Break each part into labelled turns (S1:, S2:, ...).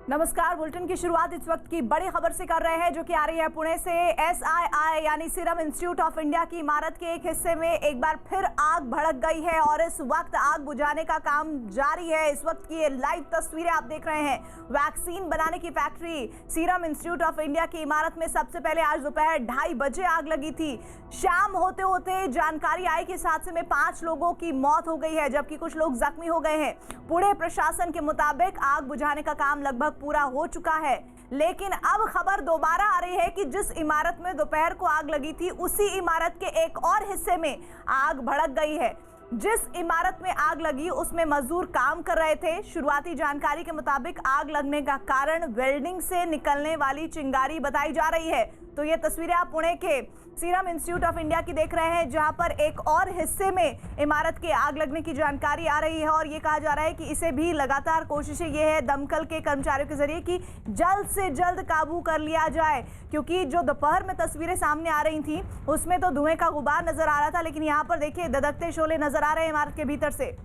S1: नमस्कार। बुलेटिन की शुरुआत इस वक्त की बड़ी खबर से कर रहे हैं जो कि आ रही है पुणे से। SII यानी सीरम इंस्टीट्यूट ऑफ इंडिया की इमारत के एक हिस्से में एक बार फिर आग भड़क गई है और इस वक्त आग बुझाने का काम जारी है। इस वक्त की ये लाइव तस्वीरें आप देख रहे हैं। वैक्सीन बनाने की factory serum institute of India की इमारत में सबसे पहले आज दोपहर 2:30 बजे आग लगी थी। शाम होते होते जानकारी आई कि इस हादसे में 5 लोगों की मौत हो गई है जबकि कुछ लोग जख्मी हो गए हैं। पुणे प्रशासन के मुताबिक आग बुझाने का काम लगभग पूरा हो चुका है, लेकिन अब खबर दोबारा आ रही है कि जिस इमारत में दोपहर को आग लगी थी उसी इमारत के एक और हिस्से में आग भड़क गई है। जिस इमारत में आग लगी उसमें मजदूर काम कर रहे थे। शुरुआती जानकारी के मुताबिक आग लगने का कारण वेल्डिंग से निकलने वाली चिंगारी बताई जा रही है। तो ये तस्वीरें आप पुणे के सीरम इंस्टीट्यूट ऑफ इंडिया की देख रहे हैं जहां पर एक और हिस्से में इमारत के आग लगने की जानकारी आ रही है और ये कहा जा रहा है कि इसे भी लगातार कोशिशें ये है दमकल के कर्मचारियों के जरिए कि जल्द से जल्द काबू कर लिया जाए, क्योंकि जो दोपहर में तस्वीरें सामने आ रही थी उसमें तो धुएं का गुबार नजर आ रहा था, लेकिन यहाँ पर देखिए धधकते शोले नजर आ रहे हैं इमारत के भीतर से।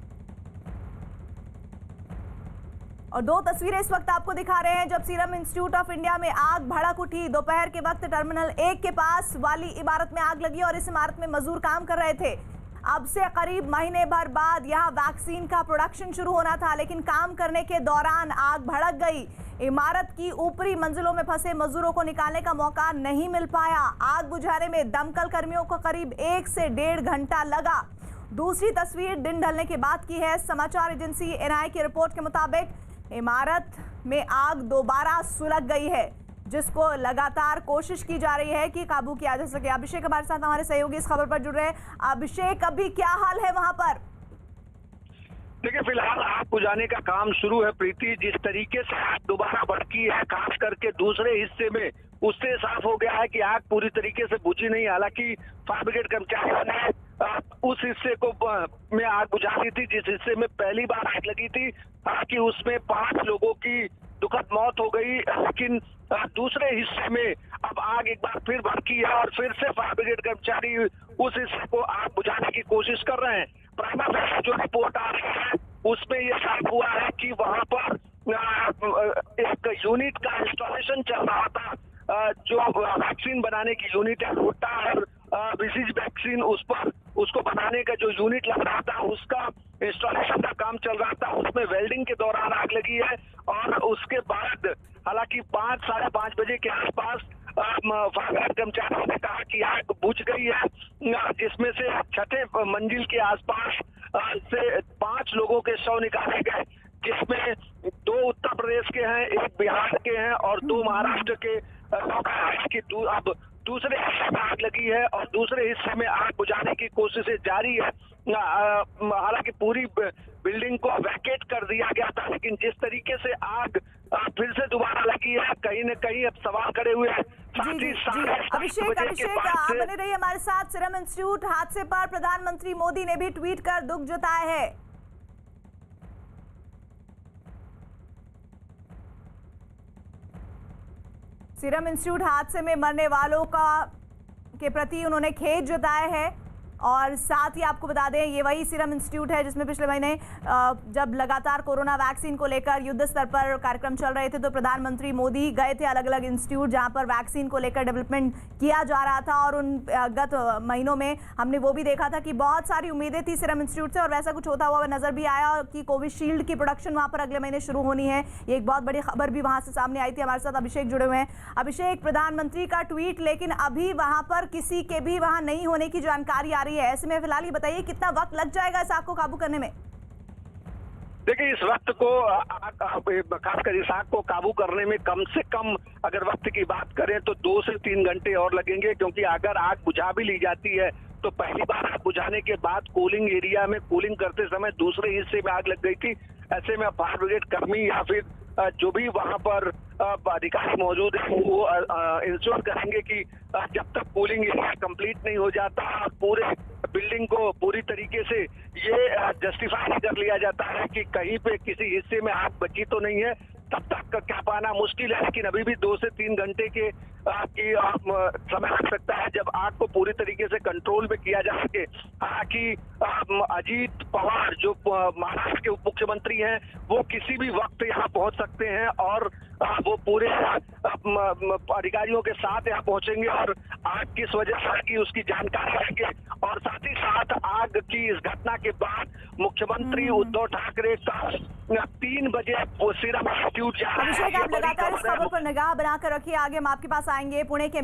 S1: और 2 तस्वीरें इस वक्त आपको दिखा रहे हैं जब सीरम इंस्टीट्यूट ऑफ इंडिया में आग भड़क उठी। दोपहर के वक्त टर्मिनल 1 के पास वाली इमारत में आग लगी और इस इमारत में मजदूर काम कर रहे थे। अब से करीब महीने भर बाद यहाँ वैक्सीन का प्रोडक्शन शुरू होना था, लेकिन काम करने के दौरान आग भड़क गई। इमारत की ऊपरी मंजिलों में फंसे मजदूरों को निकालने का मौका नहीं मिल पाया। आग बुझाने में दमकल कर्मियों को करीब 1 से 1.5 घंटा लगा। दूसरी तस्वीर दिन ढलने के बाद की है। समाचार एजेंसी NI की रिपोर्ट के मुताबिक इमारत में आग दोबारा सुलग गई है, जिसको लगातार कोशिश की जा रही है कि काबू किया जा सके। अभिषेक हमारे साथ हमारे सहयोगी इस खबर पर जुड़ रहे हैं। अभिषेक, अभी क्या हाल है वहां पर?
S2: देखिए, फिलहाल आग बुझाने का काम शुरू है प्रीति। जिस तरीके से आग दोबारा भड़की है, खास करके दूसरे हिस्से में, उससे साफ हो गया है कि आग पूरी तरीके से बुझी नहीं। हालांकि फायर ब्रिगेड कर्मचारियों ने उस हिस्से को में आग बुझा दी थी जिस हिस्से में पहली बार आग लगी थी। हालांकि उसमें 5 लोगों की दुखद मौत हो गई, लेकिन दूसरे हिस्से में अब आग एक बार फिर भड़की है और फिर से फायर ब्रिगेड कर्मचारी उस हिस्से को आग बुझाने की कोशिश कर रहे हैं। प्राइमा फेसी जो रिपोर्ट आ रही है उसमें यह साफ हुआ है कि वहां पर एक यूनिट का इंस्टॉलेशन चल रहा था, जो वैक्सीन बनाने की यूनिट है, रोटा और विशिष्ट वैक्सीन, उस पर उसको बनाने का जो यूनिट लग रहा था उसका इंस्टॉलेशन का काम चल रहा था। उसमें वेल्डिंग के दौरान आग लगी है और उसके बाद हालांकि 5 साढ़े 5 बजे के आसपास फायर कर्मचारियों ने कहा कि आग बुझ गई है, जिसमें से 6ठे मंजिल के आसपास से 5 लोगों के शव निकाले गए, जिसमें 2 उत्तर प्रदेश के हैं, 1 बिहार के हैं और 2 महाराष्ट्र के लोग हैं। कि अब दूसरे हिस्से में आग लगी है और दूसरे हिस्से में आग बुझाने की कोशिशें जारी है। हालांकि पूरी बिल्डिंग को वैकेट कर दिया गया था, लेकिन जिस तरीके से आग फिर से दोबारा लगी है, कहीं न कहीं अब सवाल खड़े हुए हैं।
S1: अभिषेक आप बने रहिए हमारे साथ। सीरम इंस्टीट्यूट हादसे पर प्रधानमंत्री मोदी ने भी ट्वीट कर दुख जताया है। सीरम इंस्टीट्यूट हादसे में मरने वालों के प्रति उन्होंने खेद जताया है और साथ ही आपको बता दें ये वही सीरम इंस्टीट्यूट है जिसमें पिछले महीने जब लगातार कोरोना वैक्सीन को लेकर युद्ध स्तर पर कार्यक्रम चल रहे थे तो प्रधानमंत्री मोदी गए थे अलग अलग इंस्टीट्यूट जहां पर वैक्सीन को लेकर डेवलपमेंट किया जा रहा था और उन गत महीनों में हमने वो भी देखा था कि बहुत सारी उम्मीदें थी सीरम इंस्टीट्यूट से और वैसा कुछ होता हुआ नजर भी आया कि कोविशील्ड की प्रोडक्शन वहां पर अगले महीने शुरू होनी है। ये एक बहुत बड़ी खबर भी वहां से सामने आई थी। हमारे साथ अभिषेक जुड़े हुए हैं। अभिषेक, प्रधानमंत्री का ट्वीट, लेकिन अभी वहां पर किसी के भी वहां नहीं होने की जानकारी आ रही है। ऐसे में फिलहाल ये बताइए कितना वक्त लग जाएगा इस आग को काबू करने में?
S2: देखिए, इस वक्त को खासकर इस आग को काबू करने में कम से कम अगर वक्त की बात करें तो 2 से 3 घंटे और लगेंगे, क्योंकि अगर आग बुझा भी ली जाती है तो पहली बार आग बुझाने के बाद कूलिंग एरिया में कूलिंग करते समय दूसरे हिस्से में आग लग गई थी। ऐसे में फायर ब्रिगेड कर्मी या फिर जो भी वहां पर अधिकारी मौजूद है वो इंश्योर करेंगे कि जब तक कूलिंग एरिया कंप्लीट नहीं हो जाता पूरे बिल्डिंग को पूरी तरीके से ये जस्टिफाई नहीं कर लिया जाता है कि कहीं पे किसी हिस्से में आग बची तो नहीं है, तब तक क्या पाना मुश्किल है, लेकिन अभी भी 2 से 3 घंटे के समय लग सकता है जब आग को पूरी तरीके से कंट्रोल में किया जा सके। हालांकि अजीत पवार जो महाराष्ट्र के उप मुख्यमंत्री हैं, वो किसी भी वक्त यहाँ पहुंच सकते हैं और वो पूरे अधिकारियों के साथ यहाँ पहुंचेंगे और आग किस वजह से लगी उसकी जानकारी लेंगे। और साथ ही साथ आग की इस घटना के बाद मुख्यमंत्री उद्धव ठाकरे का 3 बजे सीरम इंस्टीट्यूट
S1: अभिषेक, आप लगातार इस खबर पर निगाह बनाकर रखिए, आगे हम आपके पास आएंगे। पुणे के